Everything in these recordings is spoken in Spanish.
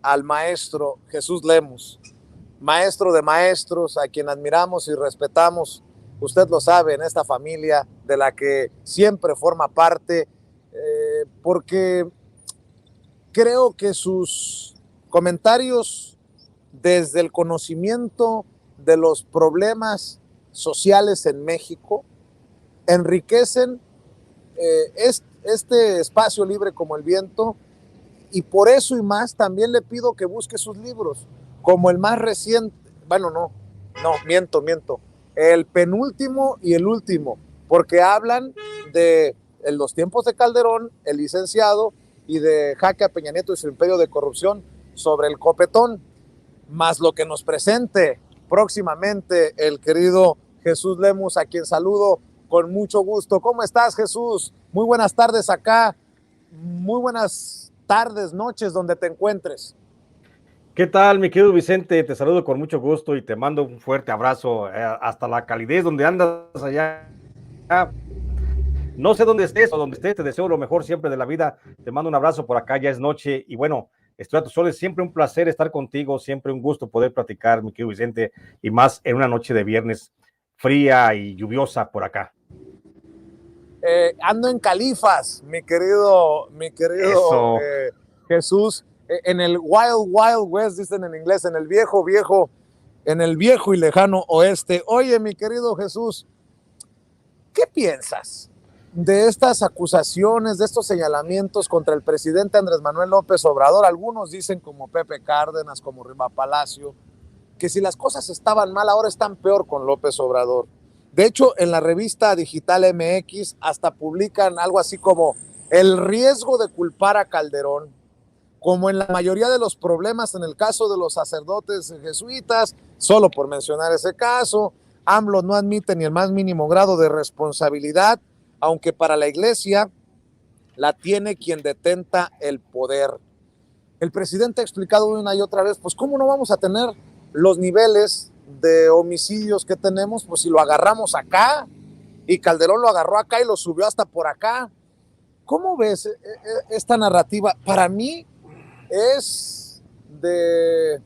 al maestro Jesús Lemus, maestro de maestros, a quien admiramos y respetamos. Usted lo sabe, en esta familia de la que siempre forma parte, porque creo que sus comentarios desde el conocimiento de los problemas sociales en México enriquecen este espacio libre como el viento, y por eso y más también le pido que busque sus libros, como el más reciente, bueno, miento, el penúltimo y el último, porque hablan de los tiempos de Calderón, el licenciado, y de Jaque a Peña Nieto y su imperio de corrupción sobre el copetón, más lo que nos presente próximamente el querido Jesús Lemus, a quien saludo con mucho gusto. ¿Cómo estás, Jesús? Muy buenas tardes acá, muy buenas tardes, noches, donde te encuentres. ¿Qué tal, mi querido Vicente? Te saludo con mucho gusto y te mando un fuerte abrazo hasta la calidez donde andas allá. No sé dónde estés o donde estés, te deseo lo mejor siempre de la vida. Te mando un abrazo por acá, ya es noche y bueno, estoy a tus órdenes. Siempre un placer estar contigo, siempre un gusto poder platicar, mi querido Vicente, y más en una noche de viernes fría y lluviosa por acá. Ando en Califas, mi querido Eso. Jesús, en el Wild Wild West, dicen en inglés, en el viejo y lejano oeste. Oye, mi querido Jesús, ¿qué piensas de estas acusaciones, de estos señalamientos contra el presidente Andrés Manuel López Obrador? Algunos dicen, como Pepe Cárdenas, como Riva Palacio, que si las cosas estaban mal, ahora están peor con López Obrador. De hecho, en la revista digital MX hasta publican algo así como el riesgo de culpar a Calderón, como en la mayoría de los problemas en el caso de los sacerdotes jesuitas, solo por mencionar ese caso. AMLO no admite ni el más mínimo grado de responsabilidad, aunque para la iglesia la tiene quien detenta el poder. El presidente ha explicado una y otra vez, pues cómo no vamos a tener los niveles de homicidios que tenemos, pues si lo agarramos acá, y Calderón lo agarró acá y lo subió hasta por acá. ¿Cómo ves esta narrativa? Para mí es de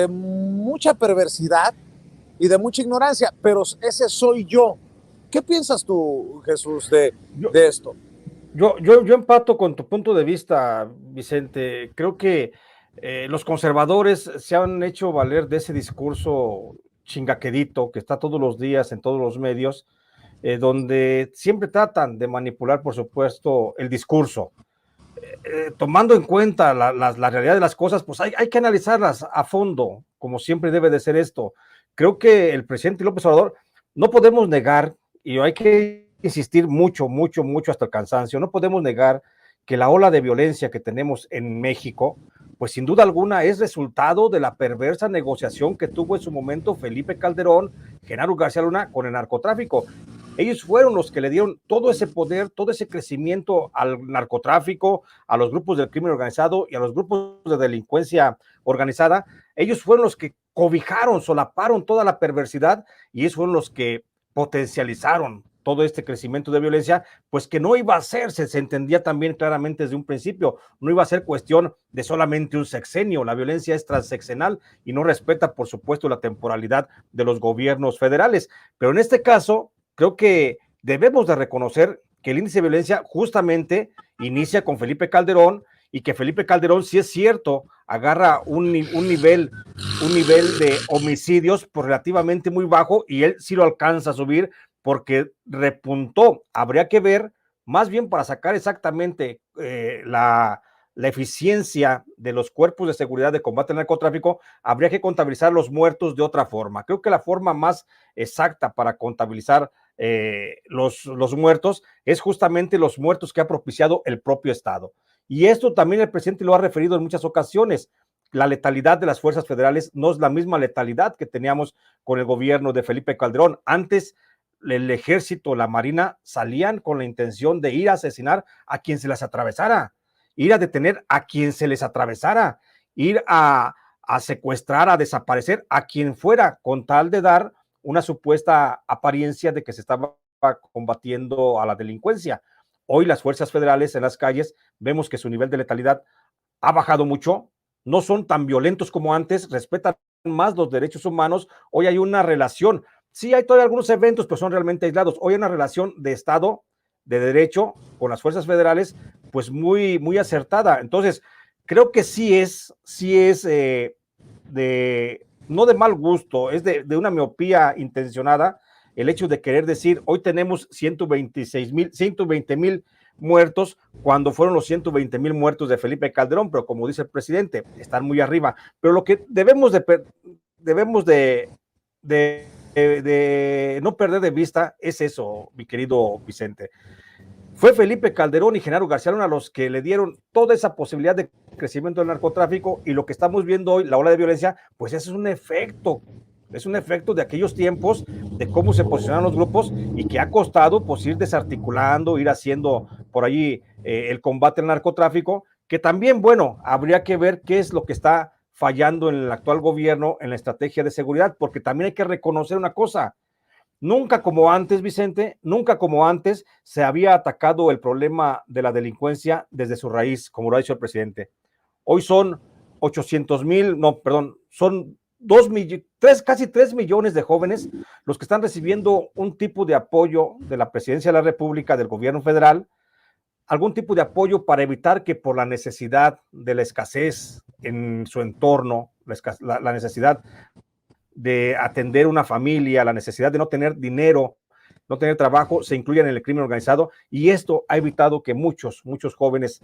mucha perversidad y de mucha ignorancia, pero ese soy yo. ¿Qué piensas tú, Jesús, de esto? Yo empato con tu punto de vista, Vicente. Creo que los conservadores se han hecho valer de ese discurso chingaquedito que está todos los días en todos los medios, donde siempre tratan de manipular, por supuesto, el discurso. Tomando en cuenta la realidad de las cosas, pues hay que analizarlas a fondo, como siempre debe de ser esto. Creo que el presidente López Obrador no podemos negar, y hay que insistir mucho, mucho, mucho hasta el cansancio, no podemos negar que la ola de violencia que tenemos en México, pues sin duda alguna es resultado de la perversa negociación que tuvo en su momento Felipe Calderón, Genaro García Luna con el narcotráfico. Ellos fueron los que le dieron todo ese poder, todo ese crecimiento al narcotráfico, a los grupos del crimen organizado y a los grupos de delincuencia organizada. Ellos fueron los que cobijaron, solaparon toda la perversidad y ellos fueron los que potencializaron todo este crecimiento de violencia, pues que no iba a hacerse, se entendía también claramente desde un principio, no iba a ser cuestión de solamente un sexenio, la violencia es transeccional y no respeta, por supuesto, la temporalidad de los gobiernos federales, pero en este caso, creo que debemos de reconocer que el índice de violencia justamente inicia con Felipe Calderón y que Felipe Calderón, sí es cierto, agarra un nivel de homicidios pues, relativamente muy bajo y él sí lo alcanza a subir porque repuntó. Habría que ver, más bien para sacar exactamente la eficiencia de los cuerpos de seguridad de combate al narcotráfico, habría que contabilizar los muertos de otra forma. Creo que la forma más exacta para contabilizar los muertos es justamente los muertos que ha propiciado el propio Estado. Y esto también el presidente lo ha referido en muchas ocasiones. La letalidad de las fuerzas federales no es la misma letalidad que teníamos con el gobierno de Felipe Calderón. Antes, el ejército, la marina salían con la intención de ir a asesinar a quien se les atravesara, ir a detener a quien se les atravesara, ir a secuestrar, a desaparecer a quien fuera, con tal de dar una supuesta apariencia de que se estaba combatiendo a la delincuencia. Hoy las fuerzas federales en las calles vemos que su nivel de letalidad ha bajado mucho, no son tan violentos como antes, respetan más los derechos humanos. Hoy hay una relación, sí hay todavía algunos eventos, pero son realmente aislados. Hoy hay una relación de Estado, de derecho, con las fuerzas federales, pues muy, muy acertada. Entonces, creo que sí es no de mal gusto, es de una miopía intencionada, el hecho de querer decir, hoy tenemos 120,000 muertos, cuando fueron los 120,000 muertos de Felipe Calderón, pero como dice el presidente, están muy arriba. Pero lo que debemos de no perder de vista es eso, mi querido Vicente. Fue Felipe Calderón y Genaro García Luna los que le dieron toda esa posibilidad de crecimiento del narcotráfico, y lo que estamos viendo hoy, la ola de violencia, pues es un efecto de aquellos tiempos, de cómo se posicionaron los grupos, y que ha costado pues ir desarticulando, ir haciendo por allí el combate al narcotráfico, que también, bueno, habría que ver qué es lo que está fallando en el actual gobierno en la estrategia de seguridad, porque también hay que reconocer una cosa. Nunca como antes, Vicente, nunca como antes se había atacado el problema de la delincuencia desde su raíz, como lo ha dicho el presidente. Hoy son 800,000, no, perdón, son casi 3 millones de jóvenes los que están recibiendo un tipo de apoyo de la Presidencia de la República, del gobierno federal, algún tipo de apoyo para evitar que por la necesidad de la escasez en su entorno, la necesidad de atender una familia, la necesidad de no tener dinero, no tener trabajo, se incluyan en el crimen organizado, y esto ha evitado que muchos jóvenes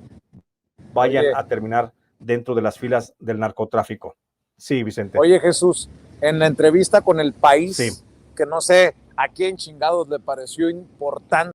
vayan a terminar dentro de las filas del narcotráfico. Sí, Vicente. Oye, Jesús, en la entrevista con El País, sí, que no sé a quién chingados le pareció importante